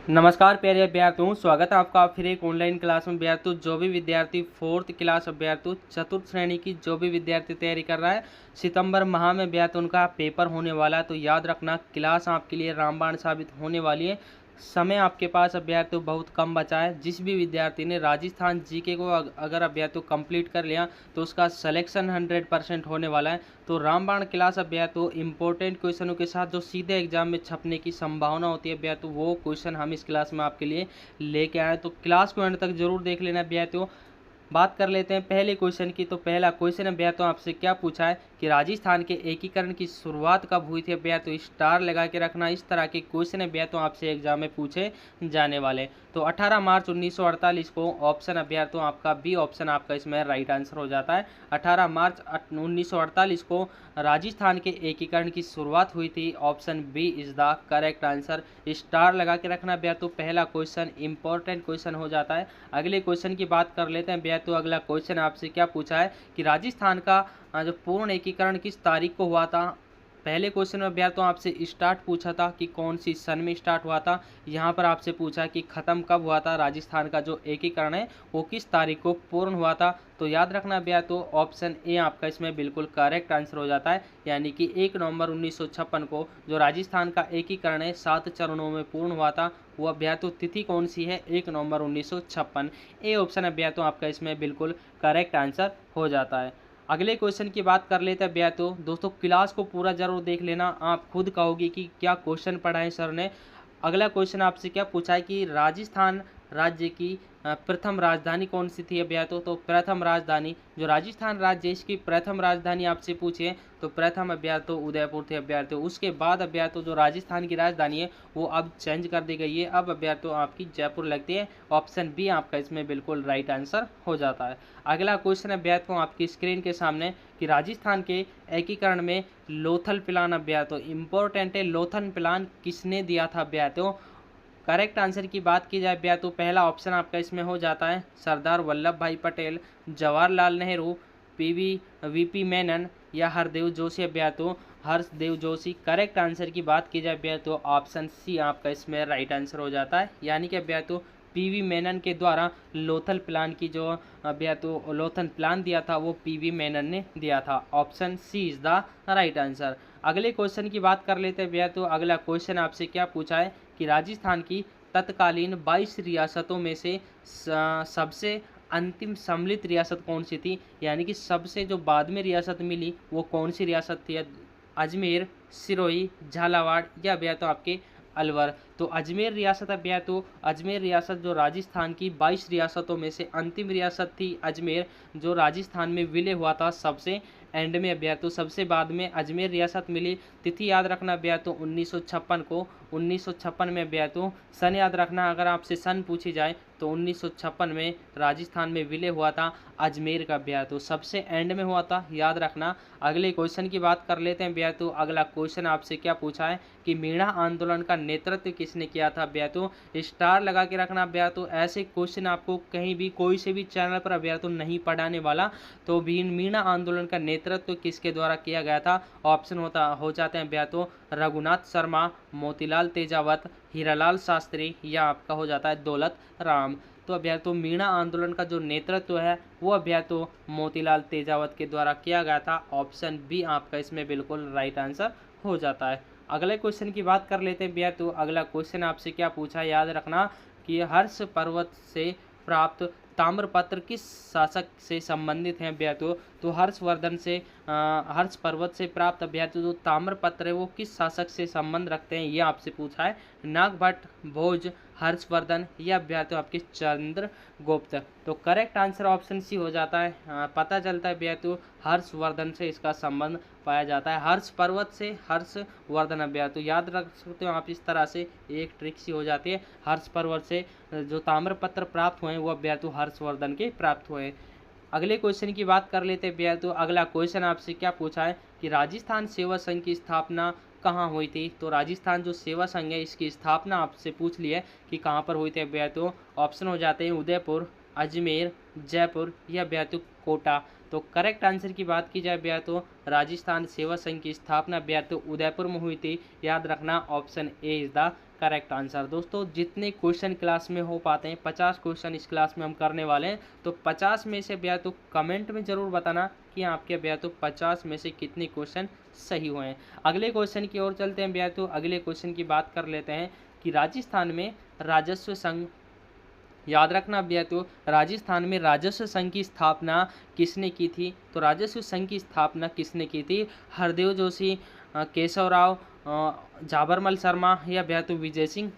नमस्कार प्यारे अभ्यर्थियों, स्वागत है आपका फिर एक ऑनलाइन क्लास में। अभ्यर्थियों, जो भी विद्यार्थी फोर्थ क्लास अभ्यर्थियों चतुर्थ श्रेणी की जो भी विद्यार्थी तैयारी कर रहा है, सितंबर माह में अभ्यर्थियों उनका पेपर होने वाला है। तो याद रखना, क्लास आपके लिए रामबाण साबित होने वाली है। समय आपके पास अभ्यर्थियों बहुत कम बचा है। जिस भी विद्यार्थी ने राजस्थान जीके को अगर अभ्यर्थियों कंप्लीट कर लिया तो उसका सिलेक्शन 100% होने वाला है। तो रामबाण क्लास अभ्यर्थियों इंपॉर्टेंट क्वेश्चनों के साथ जो सीधे एग्जाम में छपने की संभावना होती है अभ्यर्थियों, वो क्वेश्चन हम इस क्लास में आपके लिए लेके आए। तो क्लास को एंड तक जरूर देख लेना अभ्यर्थियों। बात कर लेते हैं पहले क्वेश्चन की। तो पहला क्वेश्चन अभ्यर्थियों आपसे क्या पूछा है कि राजस्थान के एकीकरण की शुरुआत कब हुई थी अभ्यर्थियों, स्टार लगा के रखना। इस तरह के क्वेश्चन अभ्यर्थियों आपसे एग्जाम में पूछे जाने वाले। तो 18 मार्च 1948 को ऑप्शन अभ्यर्थियों आपका बी ऑप्शन आपका इसमें राइट आंसर हो जाता है। 18 मार्च 1948 को राजस्थान के एकीकरण की शुरुआत हुई थी। Option B is the correct answer. Star लगा के रखना अभ्यर्थियों, पहला क्वेश्चन इंपॉर्टेंट क्वेश्चन हो जाता है। अगले क्वेश्चन की बात कर लेते हैं अभ्यर्थियों। अगला क्वेश्चन आपसे क्या पूछा है कि राजस्थान का जो पूर्ण एकीकरण किस तारीख को हुआ था। पहले क्वेश्चन में अभ्यर्थियों आपसे स्टार्ट पूछा था कि कौन सी सन में स्टार्ट हुआ था। यहाँ पर आपसे पूछा कि ख़त्म कब हुआ था, राजस्थान का जो एकीकरण है वो किस तारीख को पूर्ण हुआ था। तो याद रखना अभ्यर्थियों, ऑप्शन ए आपका इसमें बिल्कुल करेक्ट आंसर हो जाता है। यानी कि 1 नवंबर 1956 को जो राजस्थान का एकीकरण है 7 चरणों में पूर्ण हुआ था। वो अभ्यर्थियों तिथि कौन सी है, 1 नवंबर 1956। ए ऑप्शन अभ्यर्थियों आपका इसमें बिल्कुल करेक्ट आंसर हो जाता है। अगले क्वेश्चन की बात कर लेते हैं अभ्यर्थियों। दोस्तों क्लास को पूरा जरूर देख लेना, आप खुद कहोगे कि क्या क्वेश्चन पढ़ा है सर ने। अगला क्वेश्चन आपसे क्या पूछा है कि राजस्थान राज्य की प्रथम राजधानी कौन सी थी अभ्यर्थियों। तो प्रथम राजधानी जो राजस्थान राज्य है इसकी प्रथम राजधानी आपसे पूछे तो प्रथम अभ्यर्थियों उदयपुर थे अभ्यर्थियों। उसके बाद अभ्यर्थियों जो राजस्थान की राजधानी है वो अब चेंज कर दी गई है, अब अभ्यर्थियों आपकी जयपुर लगती है। ऑप्शन बी आपका इसमें बिल्कुल राइट आंसर हो जाता है। अगला क्वेश्चन अभ्यर्थियों आपकी स्क्रीन के सामने कि राजस्थान के एकीकरण में लोथल प्लान अभ्यर्थियों इंपॉर्टेंट है, लोथल प्लान किसने दिया था अभ्यर्थियों। करेक्ट आंसर की बात की जाए भैया तो पहला ऑप्शन आपका इसमें हो जाता है सरदार वल्लभ भाई पटेल, जवाहरलाल नेहरू, पीवी वीपी मेनन या हरदेव जोशी अभ्या तो हर्षदेव जोशी। करेक्ट आंसर की बात की जाए भैया तो ऑप्शन सी आपका इसमें राइट आंसर हो जाता है। यानी कि अभ्या तो पीवी मेनन के द्वारा लोथल प्लान की जो अभ्या तो लोथल प्लान दिया था वो पीवी मेनन ने दिया था। Option C is the right answer. अगले क्वेश्चन की बात कर लेते हैं भैया तो अगला क्वेश्चन आपसे क्या पूछा है कि राजस्थान की तत्कालीन 22 रियासतों में से सबसे अंतिम सम्मिलित रियासत कौन सी थी। यानी कि सबसे जो बाद में रियासत मिली वो कौन सी रियासत थी। अजमेर, सिरोही, झालावाड़ या भैया तो आपके अलवर। तो अजमेर रियासत भैया तो अजमेर रियासत जो राजस्थान की 22 रियासतों में से अंतिम रियासत थी अजमेर, जो राजस्थान में विलय हुआ था सबसे एंड में अभ्या तो सबसे बाद में अजमेर रियासत मिली। तिथि याद रखना अभ्या तो 1956 को, 1956 में अभ्या तो सन याद रखना, अगर आपसे सन पूछी जाए तो 1956 में राजस्थान में विलय हुआ था अजमेर का अभ्या तो सबसे एंड में हुआ था, याद रखना। अगले क्वेश्चन की बात कर लेते हैं अभ्या तो अगला क्वेश्चन आपसे क्या पूछा है कि मीणा आंदोलन का नेतृत्व किसने किया था अभ्या तो स्टार लगा के रखना अभ्या तो ऐसे क्वेश्चन आपको कहीं भी कोई से भी चैनल पर अभ्या तो नहीं पढ़ाने वाला। तो भी मीणा आंदोलन का नेतृत्व किसके द्वारा किया गया था। ऑप्शन हो जाते हैं अभ्या तो रघुनाथ शर्मा, मोतीलाल तेजावत, हीरालाल शास्त्री या आपका हो जाता है दौलत राम। तो अभ्या तो मीणा आंदोलन का जो नेतृत्व है वो अभ्या तो मोतीलाल तेजावत के द्वारा किया गया था। ऑप्शन बी आपका इसमें बिल्कुल राइट आंसर हो जाता है। अगले क्वेश्चन की बात कर लेते हैं भैया तो अगला क्वेश्चन आपसे क्या पूछा, याद रखना कि हर्ष पर्वत से प्राप्त ताम्रपत्र किस शासक से संबंधित हैं भैया तो हर्षवर्धन से हर्ष पर्वत से प्राप्त अभ्या जो ताम्रपत्र है वो किस शासक से संबंध रखते हैं ये आपसे पूछा है। नागभट्ट, भोज, हर्षवर्धन या अभ्या तो आपके चंद्रगुप्त। तो करेक्ट आंसर ऑप्शन सी हो जाता है। पता चलता है भैया तो हर्षवर्धन से इसका संबंध पाया जाता है, हर्ष पर्वत से हर्षवर्धन अभ्या तो याद रख सकते हो आप इस तरह से, एक ट्रिक सी हो जाती है। हर्ष पर्वत से जो ताम्रपत्र प्राप्त हुए वो अभ्या तो हर्षवर्धन के प्राप्त हुए। अगले क्वेश्चन की बात कर लेते हैं भैया तो अगला क्वेश्चन आपसे क्या पूछा है कि राजस्थान सेवा संघ की स्थापना कहाँ हुई थी। तो राजस्थान जो सेवा संघ है इसकी स्थापना आपसे पूछ ली है कि कहाँ पर हुई थी भैया तो ऑप्शन हो जाते हैं उदयपुर, अजमेर, जयपुर या भैया तो कोटा। तो करेक्ट आंसर की बात की जाए भैया तो राजस्थान सेवा संघ की स्थापना भैया तो उदयपुर में हुई थी, याद रखना। Option A is the correct answer. दोस्तों जितने क्वेश्चन क्लास में हो पाते हैं, 50 क्वेश्चन इस क्लास में हम करने वाले हैं, तो 50 में से भैया तो कमेंट में ज़रूर बताना कि आपके भैया तो 50 में से कितने क्वेश्चन सही हुए हैं। अगले क्वेश्चन की ओर चलते हैं भैया तो अगले क्वेश्चन की बात कर लेते हैं कि राजस्थान में राजस्व संघ, याद रखना भैया तो राजस्थान में राजस्व संघ की स्थापना किसने की थी? तो राजस्व संघ की स्थापना किसने की थी? हरदेव जोशी, केशव राव, झाबरमल शर्मा या भैया तो विजय सिंह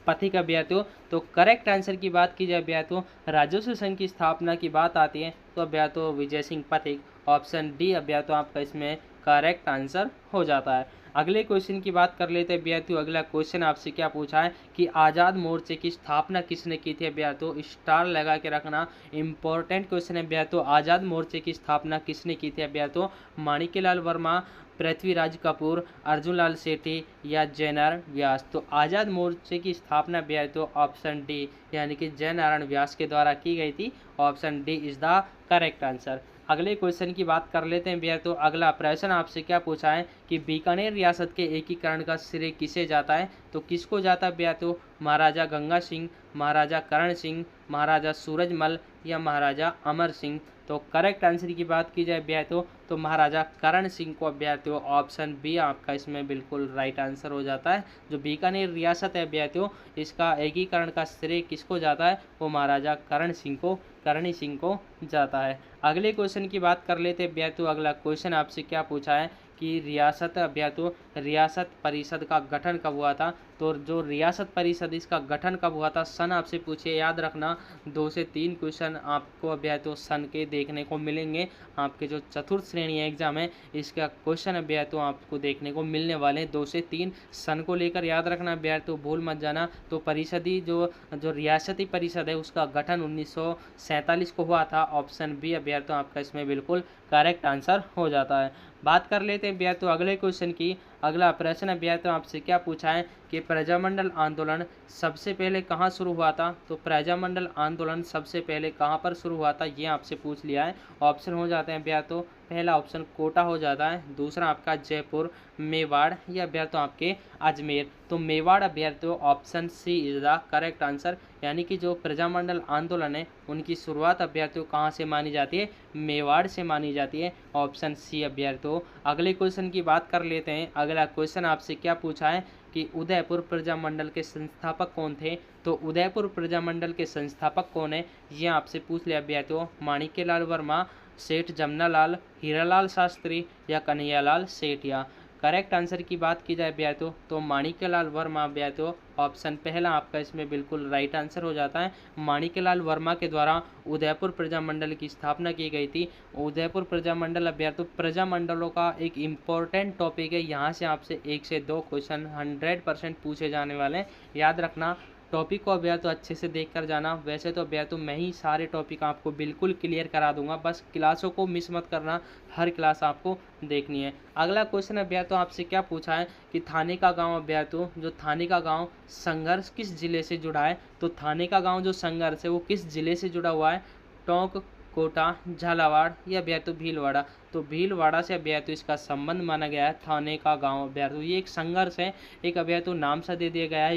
पथिक भैया तो करेक्ट आंसर की बात की जाए भैया तो राजस्व संघ की स्थापना की बात आती है तो भैया तो विजय सिंह पथिक ऑप्शन डी भैया तो आपका इसमें करेक्ट आंसर हो जाता है। अगले क्वेश्चन की बात कर लेते हैं भैया तो अगला क्वेश्चन आपसे क्या पूछा है कि आज़ाद मोर्चे की स्थापना किसने की थी? भैया तो स्टार लगा के रखना, इंपॉर्टेंट क्वेश्चन है भैया तो आज़ाद मोर्चे की स्थापना किसने की थी? भैया तो माणिक्यलाल वर्मा, पृथ्वीराज कपूर, अर्जुन लाल सेठी या जयनारायण व्यास। तो आज़ाद मोर्चे की स्थापना भैया तो ऑप्शन डी यानी कि जयनारायण व्यास के द्वारा की गई थी। Option D is the correct answer. अगले क्वेश्चन की बात कर लेते हैं भैया तो अगला प्रश्न आपसे क्या पूछा है कि बीकानेर रियासत के एकीकरण का श्रेय किसे जाता है? तो किसको जाता है भैया तो महाराजा गंगा सिंह, महाराजा करण सिंह, महाराजा सूरजमल या महाराजा अमर सिंह। तो करेक्ट आंसर की बात की जाए भैया तो महाराजा करण सिंह को भैया तो ऑप्शन बी आपका इसमें बिल्कुल राइट आंसर हो जाता है। जो बीकानेर रियासत है भैया तो इसका एकीकरण का श्रेय किसको जाता है? वो महाराजा करणी सिंह को जाता है। अगले क्वेश्चन की बात कर लेते हैं भैया तो अगला क्वेश्चन आपसे क्या पूछा है कि रियासत परिषद का गठन कब हुआ था? तो जो रियासत परिषद इसका गठन कब हुआ था सन आपसे पूछिए, याद रखना 2 से 3 क्वेश्चन आपको अभ्या तो सन के देखने को मिलेंगे। आपके जो चतुर्थ श्रेणी एग्जाम है इसका क्वेश्चन अभ्या तो आपको देखने को मिलने वाले हैं 2 से 3 सन को लेकर, याद रखना अभ्या तो भूल मत जाना। तो परिषदी जो रियासती परिषद है उसका गठन 1947 को हुआ था। ऑप्शन बी अभ्या तो आपका इसमें बिल्कुल करेक्ट आंसर हो जाता है। बात कर लेते हैं भैया तो अगले क्वेश्चन की। अगला प्रश्न भैया तो आपसे क्या पूछा है कि प्रजामंडल आंदोलन सबसे पहले कहाँ शुरू हुआ था? तो प्रजामंडल आंदोलन सबसे पहले कहाँ पर शुरू हुआ था ये आपसे पूछ लिया है। ऑप्शन हो जाते हैं भैया तो पहला ऑप्शन कोटा हो जाता है, दूसरा आपका जयपुर, मेवाड़ या भैया तो आपके अजमेर। तो मेवाड़ भैया तो option C is the correct answer, यानी कि जो प्रजामंडल आंदोलन है उनकी शुरुआत अभ्यर्थियों कहाँ से मानी जाती है? मेवाड़ से मानी जाती है। ऑप्शन सी अभ्यर्थियों। अगले क्वेश्चन की बात कर लेते हैं। अगला क्वेश्चन आपसे क्या पूछा है कि उदयपुर प्रजामंडल के संस्थापक कौन थे? तो उदयपुर प्रजामंडल के संस्थापक कौन है ये आपसे पूछ लिया अभ्यर्थियों। माणिक्यलाल वर्मा, सेठ जमनालाल, हीरालाल शास्त्री या कन्हैयालाल सेठिया। करेक्ट आंसर की बात की जाए भैया तो माणिक्यलाल वर्मा भैया तो ऑप्शन पहला आपका इसमें बिल्कुल राइट आंसर हो जाता है। माणिक्यलाल वर्मा के द्वारा उदयपुर प्रजामंडल की स्थापना की गई थी। उदयपुर प्रजामंडल अभ्यर्थ तो प्रजामंडलों का एक इम्पोर्टेंट टॉपिक है, यहाँ से आपसे 1 से 2 क्वेश्चन 100% पूछे जाने वाले हैं। याद रखना टॉपिक को अभ्या तो अच्छे से देख कर जाना। वैसे तो अभ्या तो मैं ही सारे टॉपिक आपको बिल्कुल क्लियर करा दूंगा, बस क्लासों को मिस मत करना, हर क्लास आपको देखनी है। अगला क्वेश्चन अभ्या तो आपसे क्या पूछा है कि थाने का गांव अभ्या तो जो थाने का गांव संघर्ष किस जिले से जुड़ा है? तो थाने का गांव जो संघर्ष है वो किस जिले से जुड़ा हुआ है? टोंक, कोटा, झालावाड़ या अभ्या तो भीलवाड़ा। तो भीलवाड़ा से अभ्या तो इसका संबंध माना गया है थाने का गांव अभ्या तो ये एक संघर्ष है, एक अभ्या तो नाम सा दे दिया गया है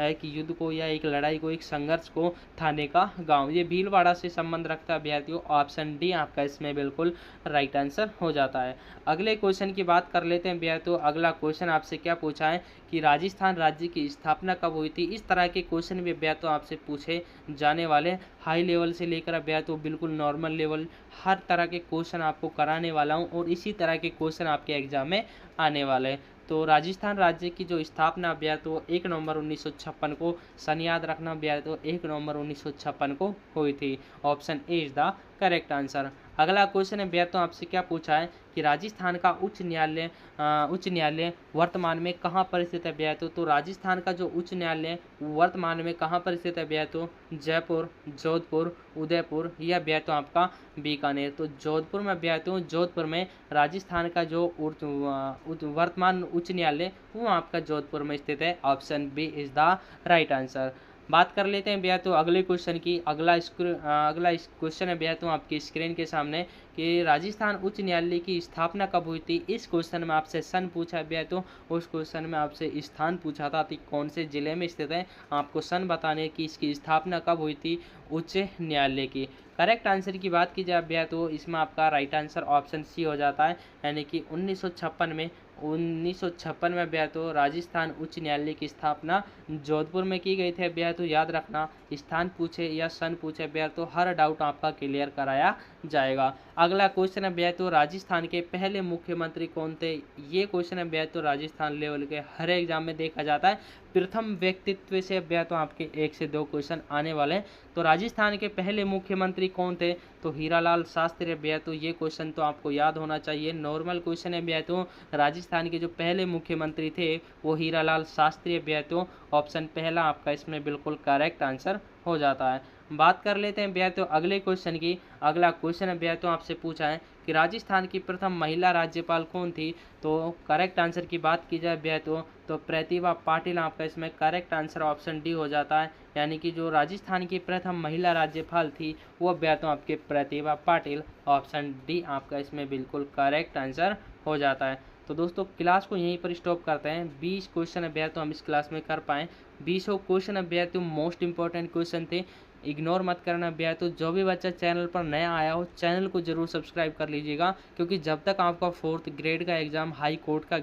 एक युद्ध को या एक लड़ाई को, एक संघर्ष को, थाने का गांव। ये भीलवाड़ा से संबंध रखता है अभ्यर्थियों। ऑप्शन डी आपका इसमें बिल्कुल राइट आंसर हो जाता है। अगले क्वेश्चन की बात कर लेते हैं अभ्यर्थियों। अगला क्वेश्चन आपसे क्या पूछा है कि राजस्थान राज्य की स्थापना कब हुई थी? इस तरह के क्वेश्चन भी अभ्यर्थियों आपसे पूछे जाने वाले, हाई लेवल से लेकर अभ्यर्थियों बिल्कुल नॉर्मल लेवल, हर तरह के क्वेश्चन आपको कराने वाला हूं और इसी तरह के क्वेश्चन आपके एग्जाम में आने वाले हैं। तो राजस्थान राज्य की जो स्थापना अभ्यर्थियों 1 नवंबर 1956 को, सन याद रखना अभ्यर्थियों 1 नवंबर 1956 को हुई थी। Option A is the correct answer. अगला क्वेश्चन है अभ्यर्थियों आपसे क्या पूछा है कि राजस्थान का उच्च न्यायालय वर्तमान में कहाँ पर स्थित है अभ्यर्थियों? तो राजस्थान का जो उच्च न्यायालय वर्तमान में कहाँ पर स्थित है अभ्यर्थियों? जयपुर, जोधपुर, उदयपुर या अभ्यर्थियों आपका बीकानेर। तो जोधपुर में अभ्यर्थियों, जोधपुर में राजस्थान का जो वर्तमान उच्च न्यायालय वो आपका जोधपुर में स्थित है। Option B is the right answer. बात कर लेते हैं भैया तो अगले क्वेश्चन की। अगला क्वेश्चन है भैया तो आपकी स्क्रीन के सामने कि राजस्थान उच्च न्यायालय की स्थापना कब हुई थी। इस क्वेश्चन में आपसे सन पूछा है भैया तो उस क्वेश्चन में आपसे स्थान पूछा था कि कौन से जिले में स्थित है, आपको सन बताने की इसकी स्थापना कब हुई थी उच्च न्यायालय की। करेक्ट आंसर की बात की जाए भैया तो इसमें आपका राइट आंसर ऑप्शन सी हो जाता है, यानी कि 1956 में भैया तो राजस्थान उच्च न्यायालय की स्थापना जोधपुर में की गई थी भैया तो। याद रखना, स्थान पूछे या सन पूछे भैया तो हर डाउट आपका क्लियर कराया जाएगा। अगला क्वेश्चन है भैया तो राजस्थान के पहले मुख्यमंत्री कौन थे। ये क्वेश्चन है भैया तो राजस्थान लेवल के हर एग्जाम में देखा जाता है। प्रथम व्यक्तित्व से भैया तो आपके 1 से 2 क्वेश्चन आने वाले हैं। तो राजस्थान के पहले मुख्यमंत्री कौन थे, तो हीरालाल शास्त्री भैया तो ये क्वेश्चन तो आपको याद होना चाहिए, नॉर्मल क्वेश्चन है भैया तो। राजस्थान के जो पहले मुख्यमंत्री थे वो हीरालाल शास्त्री भैया तो ऑप्शन पहला आपका इसमें बिल्कुल करेक्ट आंसर हो जाता है। बात कर लेते हैं भैया तो अगले क्वेश्चन की। अगला क्वेश्चन है भैया तो आपसे पूछा है कि राजस्थान की प्रथम महिला राज्यपाल कौन थी। तो करेक्ट आंसर की बात की जाए भैया तो प्रतिभा पाटिल आपका इसमें करेक्ट आंसर ऑप्शन डी हो जाता है, यानी कि जो राजस्थान की प्रथम महिला राज्यपाल थी वो भैया तो आपके प्रतिभा पाटिल, ऑप्शन डी आपका इसमें बिल्कुल करेक्ट आंसर हो जाता है। तो दोस्तों क्लास को यहीं पर स्टॉप करते हैं। 20 क्वेश्चन है भैया तो हम इस क्लास में कर पाएँ। 20 क्वेश्चन है भैया तो मोस्ट इंपॉर्टेंट क्वेश्चन थे, इग्नोर मत करना भैया। तो जो भी बच्चा चैनल पर नया आया हो चैनल को जरूर सब्सक्राइब कर लीजिएगा, क्योंकि जब तक आपका 4th ग्रेड का एग्ज़ाम, हाई कोर्ट का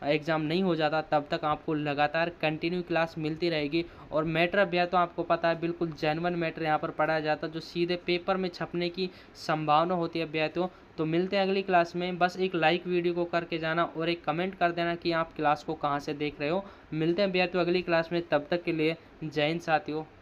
एग्ज़ाम नहीं हो जाता तब तक आपको लगातार कंटिन्यू क्लास मिलती रहेगी। और मैटर भैया तो आपको पता है बिल्कुल जेन्युइन मैटर यहाँ पर पढ़ाया जाता है, जो सीधे पेपर में छपने की संभावना होती है भैया तो मिलते हैं अगली क्लास में। बस एक लाइक वीडियो को करके जाना और एक कमेंट कर देना कि आप क्लास को कहाँ से देख रहे हो। मिलते हैं भैया तो अगली क्लास में, तब तक के लिए जय हिंद साथियों।